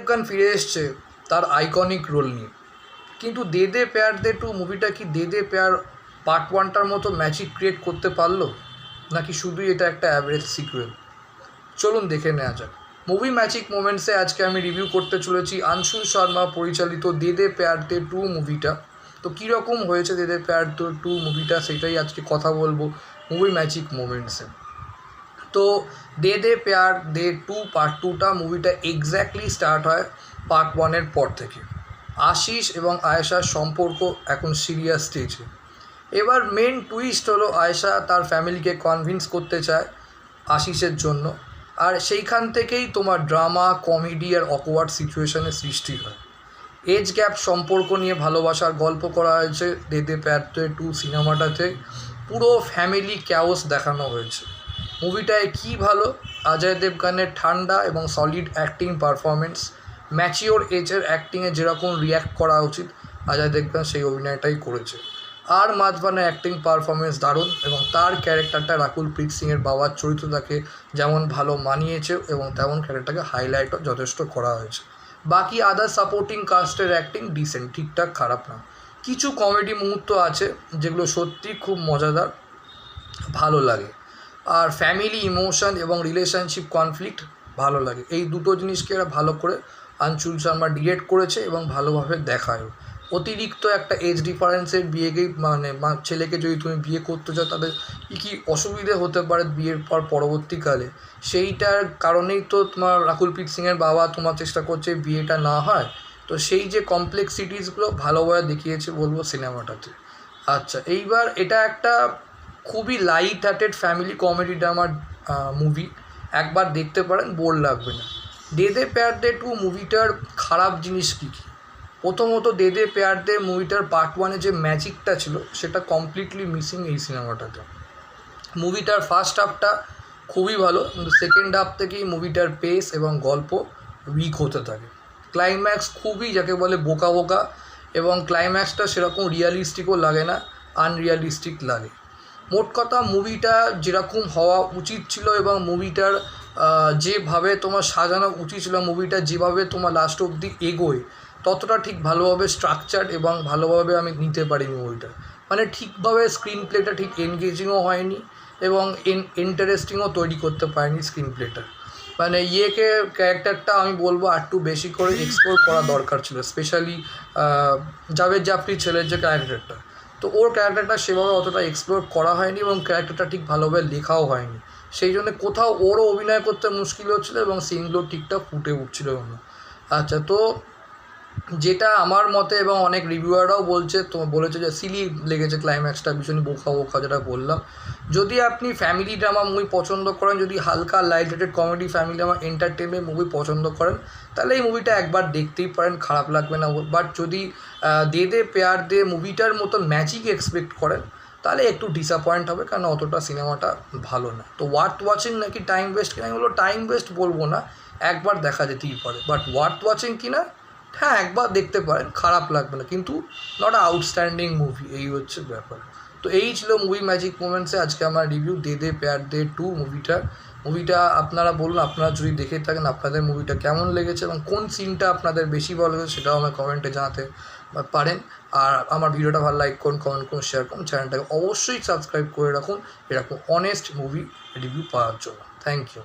দেবগন ফিরে এসছে তার আইকনিক রোল নিয়ে, কিন্তু দে দে প্যার দে 2 মুভিটা কি দে দে প্যার পার্ট 1টার মতো ম্যাজিক ক্রিয়েট করতে পারলো, নাকি শুধুই এটা একটা অ্যাভারেজ সিকুয়েল? চলুন দেখে নেওয়া যাক। মুভি ম্যাজিক মোমেন্টসে আজকে আমি রিভিউ করতে চলেছি আনশুল শর্মা পরিচালিত দে দে প্যার দে 2 মুভিটা। তো কীরকম হয়েছে দে দে প্যার দে 2 মুভিটা, সেটাই আজকে কথা বলবো মুভি ম্যাজিক মোমেন্টসে। তো দে দে প্যার দে 2 পার্ট 2টা মুভিটা এক্স্যাক্টলি স্টার্ট হয় পার্ট 1-এর পর থেকে। আশিস এবং আয়েশার সম্পর্ক এখন সিরিয়াস স্টেজে। এবার মেন টুইস্ট হলো আয়েশা তার ফ্যামিলিকে কনভিন্স করতে চায় আশিসের জন্য, আর সেইখান থেকেই তোমার ড্রামা, কমেডি আর অকওয়ার্ড সিচুয়েশনের সৃষ্টি হয়। এজ গ্যাপ সম্পর্ক নিয়ে ভালোবাসার গল্প করা হয়েছে দে দে প্যার দে 2 সিনেমাটাতে। পুরো ফ্যামিলি ক্যাওস দেখানো হয়েছে। মুভিটায় কী ভালো, অজয় দেবগনের ঠান্ডা এবং সলিড অ্যাক্টিং পারফরমেন্স, ম্যাচিওর এজের অ্যাক্টিংয়ে যেরকম রিয়্যাক্ট করা উচিত অজয় দেবগন সেই অভিনয়টাই করেছে। আর মাঝখানে অ্যাক্টিং পারফরমেন্স দারুণ, এবং তার ক্যারেক্টারটা রাকুল প্রীত সিংয়ের বাবার চরিত্রটাকে যেমন ভালো মানিয়েছে এবং তেমন ক্যারেক্টারটাকে হাইলাইটও যথেষ্ট করা হয়েছে। বাকি আদার সাপোর্টিং কাস্টের অ্যাক্টিং ডিসেন্ট, ঠিকঠাক, খারাপ না। কিছু কমেডি মুহূর্ত আছে যেগুলো সত্যি খুব মজাদার, ভালো লাগে। আর ফ্যামিলি ইমোশন এবং রিলেশনশিপ কনফ্লিক্ট ভালো লাগে। এই দুটো জিনিসকে এরা ভালো করে আনশুল শর্মা ডিরেক্ট করেছে এবং ভালোভাবে দেখায়ও। অতিরিক্ত একটা এজ ডিফারেন্সের বিয়েকেই ছেলেকে যদি তুমি বিয়ে করতে চাও তাদের কী কী অসুবিধে হতে পারে বিয়ের পর পরবর্তীকালে, সেইটার কারণেই তো তোমার রাকুল প্রীত সিংয়ের বাবা তোমার চেষ্টা করছে বিয়েটা না হয়। তো সেই যে কমপ্লেক্সিটিসগুলো ভালোভাবে দেখিয়েছে বলবো সিনেমাটাতে। আচ্ছা, এইবার এটা একটা খুবই লাইট হার্টেড ফ্যামিলি কমেডি ড্রামার মুভি, একবার দেখতে পারেন, বোর লাগবে না। দে দে প্যার দে 2 মুভিটার খারাপ জিনিস কী কী? প্রথমত দে দে প্যার দে মুভিটার পার্ট 1-এ যে ম্যাজিকটা ছিল সেটা কমপ্লিটলি মিসিং এই সিনেমাটাতে। মুভিটার ফার্স্ট হাফটা খুবই ভালো, কিন্তু সেকেন্ড হাফ থেকেই মুভিটার পেস এবং গল্প উইক হতে থাকে। ক্লাইম্যাক্স খুবই যাকে বলে বোকা বোকা, এবং ক্লাইম্যাক্সটা সেরকম রিয়ালিস্টিকও লাগে না, আনরিয়ালিস্টিক লাগে। মোট কথা মুভিটা যেরকম হওয়া উচিত ছিল এবং মুভিটার যেভাবে তোমার সাজানো উচিত ছিল, মুভিটা যেভাবে তোমার লাস্ট অবধি এগোয় ততটা ঠিক ভালোভাবে স্ট্রাকচার্ড এবং ভালোভাবে আমি নিতে পারিনি মুভিটা। মানে ঠিকভাবে স্ক্রিন প্লেটা ঠিক এনগেজিংও হয়নি এবং ইন্টারেস্টিংও তৈরি করতে পারেনি স্ক্রিন প্লেটা। মানে ক্যারেক্টারটা আমি বলবো আর একটু বেশি করে এক্সপ্লোর করা দরকার ছিল, স্পেশালি জাভেদ জাফরির ছেলের যে ক্যারেক্টারটা, তো ওর ক্যারেক্টারটা সেভাবে অতটা এক্সপ্লোর করা হয়নি এবং ক্যারেক্টারটা ঠিক ভালোভাবে লেখাও হয়নি। সেই জন্য কোথাও ওরও অভিনয় করতে মুশকিল হচ্ছিলো এবং সিনগুলো ঠিকঠাক ফুটে উঠছিল না। আচ্ছা, তো যেটা আমার মতে এবং অনেক রিভিউয়াররাও বলেছে যে সিলি লেগেছে ক্লাইম্যাক্সটা, ভীষণই বোকা বোকা, যেটা বললাম। যদি আপনি ফ্যামিলি ড্রামা মুভি পছন্দ করেন, যদি হালকা light hearted comedy family drama entertainment movie পছন্দ করেন, তাহলে এই মুভিটা একবার দেখতেই পারেন, খারাপ লাগবে না। বাট যদি দে দে প্যার দে মুভিটার মতন ম্যাজিক এক্সপেক্ট করেন তাহলে একটু ডিসঅ্যাপয়েন্ট হবে, কারণ অতটা সিনেমাটা ভালো না। তো ওয়ার্থ ওয়াচিং নাকি টাইম ওয়েস্ট কিনা, এগুলো টাইম ওয়েস্ট বলবো না, একবার দেখা যেতেই পারে। বাট ওয়ার্থ ওয়াচিং কিনা, হ্যাঁ একবার দেখতে পারেন, খারাপ লাগবে না, কিন্তু নট আউটস্ট্যান্ডিং মুভি, এই হচ্ছে ব্যাপার। তো এই ছিল মুভি ম্যাজিক মোমেন্টসে আজকে আমার রিভিউ দে দে প্যার দে 2 মুভিটা আপনারা বলুন, আপনারা যদি দেখে থাকেন আপনাদের মুভিটা কেমন লেগেছে এবং কোন সিনটা আপনাদের বেশি ভালো লেগেছে সেটাও আমার কমেন্টে জানাতে পারেন। আর আমার ভিডিওটা ভালো লাইক করুন, কমেন্ট করুন, শেয়ার করুন, চ্যানেলটাকে অবশ্যই সাবস্ক্রাইব করে রাখুন এরকম অনেস্ট মুভি রিভিউ পাওয়ার জন্য। Thank you.